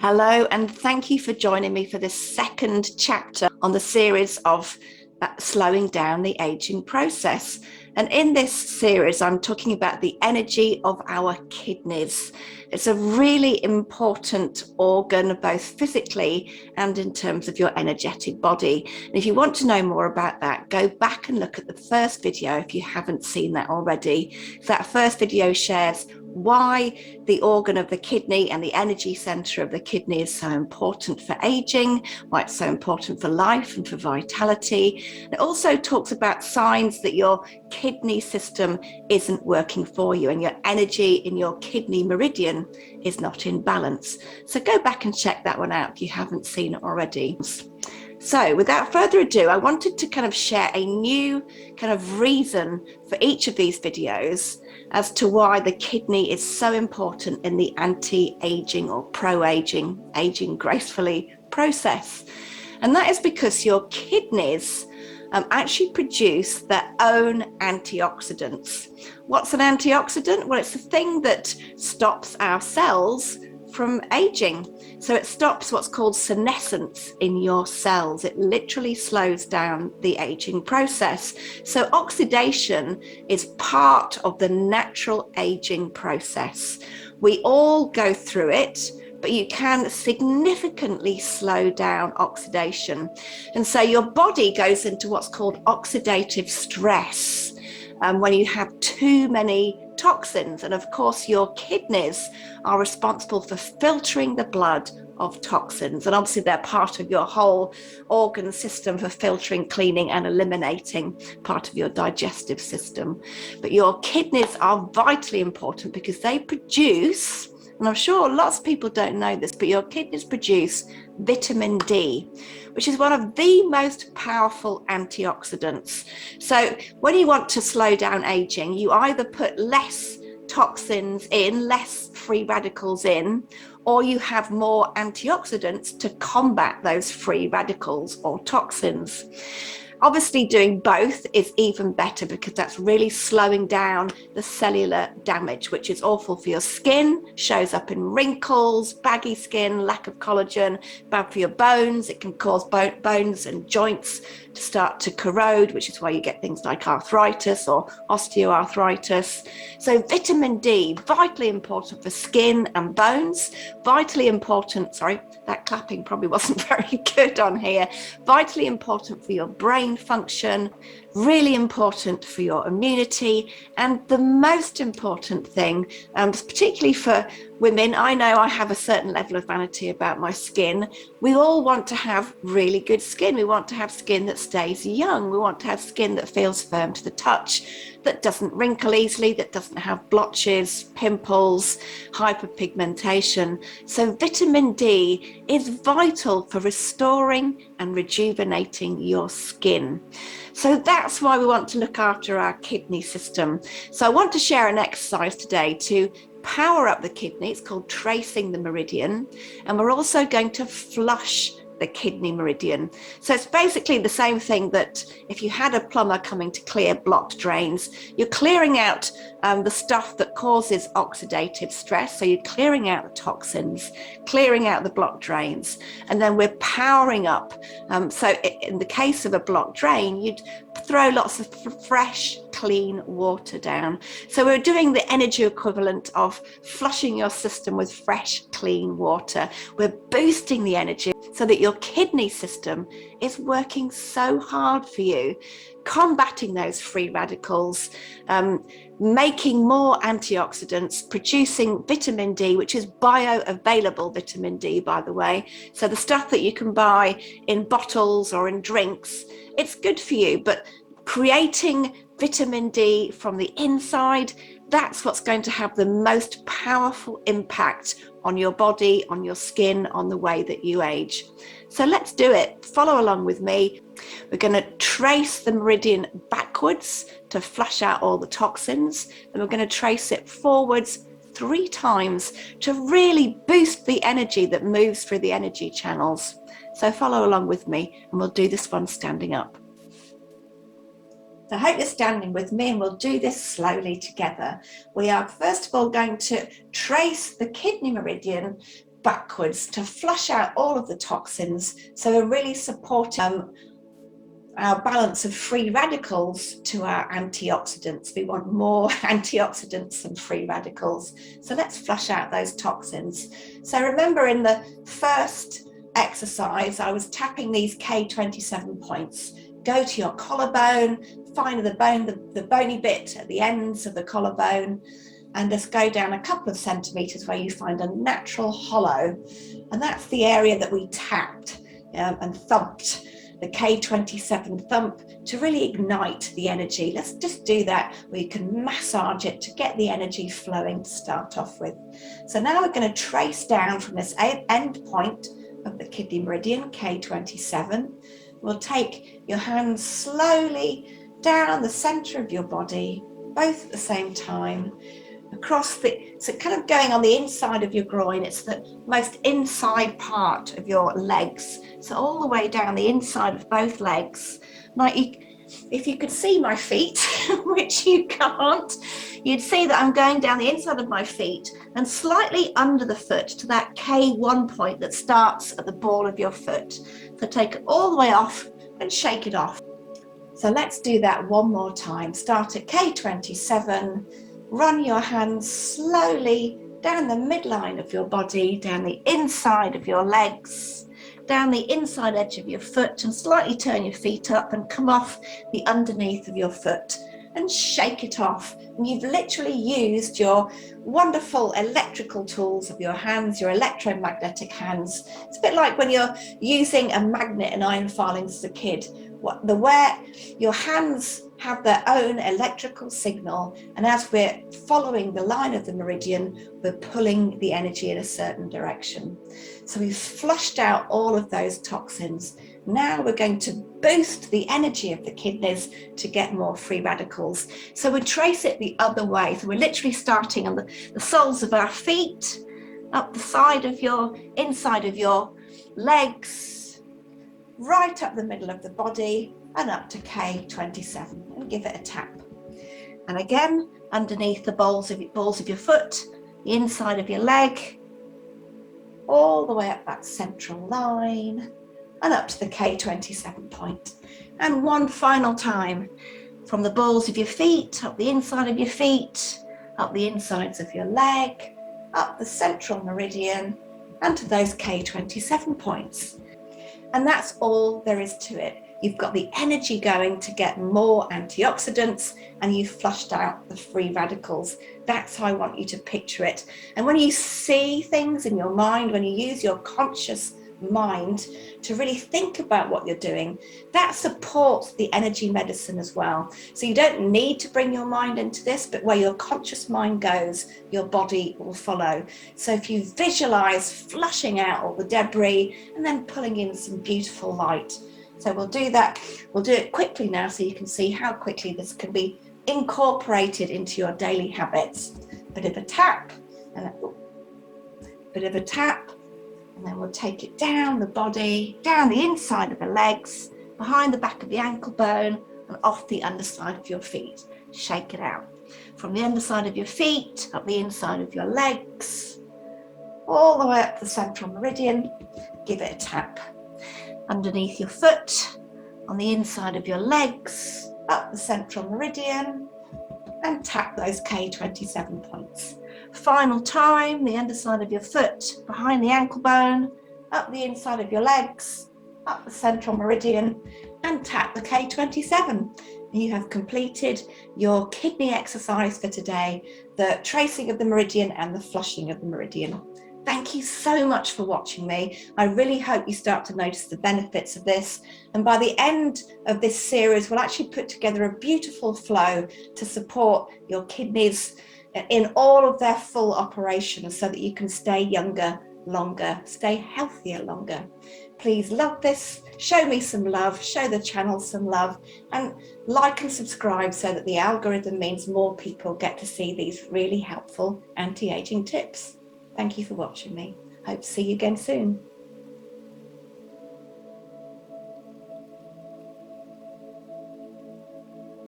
Hello, and thank you for joining me for this second chapter on the series of slowing down the aging process. And in this series, I'm talking about the energy of our kidneys. It's a really important organ, both physically and in terms of your energetic body. And if you want to know more about that, go back and look at the first video if you haven't seen that already. So that first video shares why the organ of the kidney and the energy center of the kidney is so important for aging, why it's so important for life and for vitality. It also talks about signs that your kidney system isn't working for you and your energy in your kidney meridian is not in balance. So go back and check that one out if you haven't seen it already. So without further ado, I wanted to kind of share a new kind of reason for each of these videos as to why the kidney is so important in the anti-aging or pro-aging, aging gracefully process. And that is because your kidneys actually produce their own antioxidants. What's an antioxidant? Well, it's the thing that stops our cells from aging. So it stops what's called senescence in your cells. It literally slows down the aging process. So oxidation is part of the natural aging process. We all go through it, but you can significantly slow down oxidation. And so your body goes into what's called oxidative stress when you have too many toxins. And of course, your kidneys are responsible for filtering the blood of toxins. And obviously, they're part of your whole organ system for filtering, cleaning, and eliminating, part of your digestive system. But your kidneys are vitally important because they produce, and I'm sure lots of people don't know this, but your kidneys produce vitamin D, which is one of the most powerful antioxidants. So when you want to slow down aging, you either put less toxins in, less free radicals in, or you have more antioxidants to combat those free radicals or toxins. Obviously, doing both is even better because that's really slowing down the cellular damage, which is awful for your skin, shows up in wrinkles, baggy skin, lack of collagen, bad for your bones. It can cause bones and joints to start to corrode, which is why you get things like arthritis or osteoarthritis. So vitamin D, vitally important for skin and bones, vitally important, sorry, that clapping probably wasn't very good on here, vitally important for your brain function, really important for your immunity, and the most important thing, particularly for women, I know I have a certain level of vanity about my skin. We all want to have really good skin. We want to have skin that stays young. We want to have skin that feels firm to the touch, that doesn't wrinkle easily, that doesn't have blotches, pimples, hyperpigmentation. So vitamin D is vital for restoring and rejuvenating your skin. So that's why we want to look after our kidney system. So I want to share an exercise today to power up the kidney. It's called tracing the meridian. And we're also going to flush the kidney meridian. So it's basically the same thing that if you had a plumber coming to clear blocked drains, you're clearing out the stuff that causes oxidative stress. So you're clearing out the toxins, clearing out the blocked drains, and then we're powering up. So in the case of a blocked drain, you'd throw lots of fresh, clean water down. So we're doing the energy equivalent of flushing your system with fresh, clean water. We're boosting the energy so that your kidney system is working so hard for you, combating those free radicals, making more antioxidants, producing vitamin D, which is bioavailable vitamin D, by the way. So the stuff that you can buy in bottles or in drinks, it's good for you, but creating vitamin D from the inside, that's what's going to have the most powerful impact on your body, on your skin, on the way that you age. So let's do it. Follow along with me. We're going to trace the meridian backwards to flush out all the toxins. And we're going to trace it forwards 3 times to really boost the energy that moves through the energy channels. So follow along with me, and we'll do this one standing up. So I hope you're standing with me, and we'll do this slowly together. We are first of all going to trace the kidney meridian backwards to flush out all of the toxins. So we're really supporting our balance of free radicals to our antioxidants. We want more antioxidants than free radicals. So let's flush out those toxins. So remember, in the first exercise, I was tapping these K27 points. Go to your collarbone, find the bone, the bony bit at the ends of the collarbone, and just go down a couple of centimeters where you find a natural hollow. And that's the area that we tapped and thumped, the K27 thump, to really ignite the energy. Let's just do that where you can massage it to get the energy flowing to start off with. So now we're going to trace down from this end point of the kidney meridian, K27. We'll take your hands slowly down the center of your body, both at the same time, across so kind of going on the inside of your groin. It's the most inside part of your legs. So all the way down the inside of both legs. If you could see my feet, which you can't, you'd see that I'm going down the inside of my feet and slightly under the foot to that K1 point that starts at the ball of your foot. So take it all the way off and shake it off. So let's do that one more time. Start at K27. Run your hands slowly down the midline of your body, down the inside of your legs, down the inside edge of your foot, and slightly turn your feet up and come off the underneath of your foot and shake it off. And you've literally used your wonderful electrical tools of your hands, your electromagnetic hands. It's a bit like when you're using a magnet and iron filings as a kid. Where your hands have their own electrical signal, and as we're following the line of the meridian, we're pulling the energy in a certain direction. So we've flushed out all of those toxins. Now we're going to boost the energy of the kidneys to get more free radicals. So we trace it the other way. So we're literally starting on the soles of our feet, up the side of inside of your legs, right up the middle of the body, and up to K27, and give it a tap. And again, underneath the balls of your foot, the inside of your leg, all the way up that central line, and up to the K27 point. And one final time, from the balls of your feet, up the inside of your feet, up the insides of your leg, up the central meridian, and to those K27 points. And that's all there is to it. You've got the energy going to get more antioxidants, and you've flushed out the free radicals. That's how I want you to picture it. And when you see things in your mind, when you use your conscious mind to really think about what you're doing, that supports the energy medicine as well. So you don't need to bring your mind into this, but where your conscious mind goes, your body will follow. So if you visualize flushing out all the debris and then pulling in some beautiful light. So we'll do that. We'll do it quickly now so you can see how quickly this can be incorporated into your daily habits. Bit of a tap, and bit of a tap, and then we'll take it down the body, down the inside of the legs, behind the back of the ankle bone, and off the underside of your feet. Shake it out. From the underside of your feet, up the inside of your legs, all the way up the central meridian, give it a tap. Underneath your foot, on the inside of your legs, up the central meridian, and tap those K27 points. Final time, the underside of your foot, behind the ankle bone, up the inside of your legs, up the central meridian, and tap the K27. You have completed your kidney exercise for today, the tracing of the meridian and the flushing of the meridian. Thank you so much for watching me. I really hope you start to notice the benefits of this. And by the end of this series, we'll actually put together a beautiful flow to support your kidneys in all of their full operation so that you can stay younger longer, stay healthier longer. Please love this, show me some love, show the channel some love, and like and subscribe so that the algorithm means more people get to see these really helpful anti-aging tips. Thank you for watching me. Hope to see you again soon.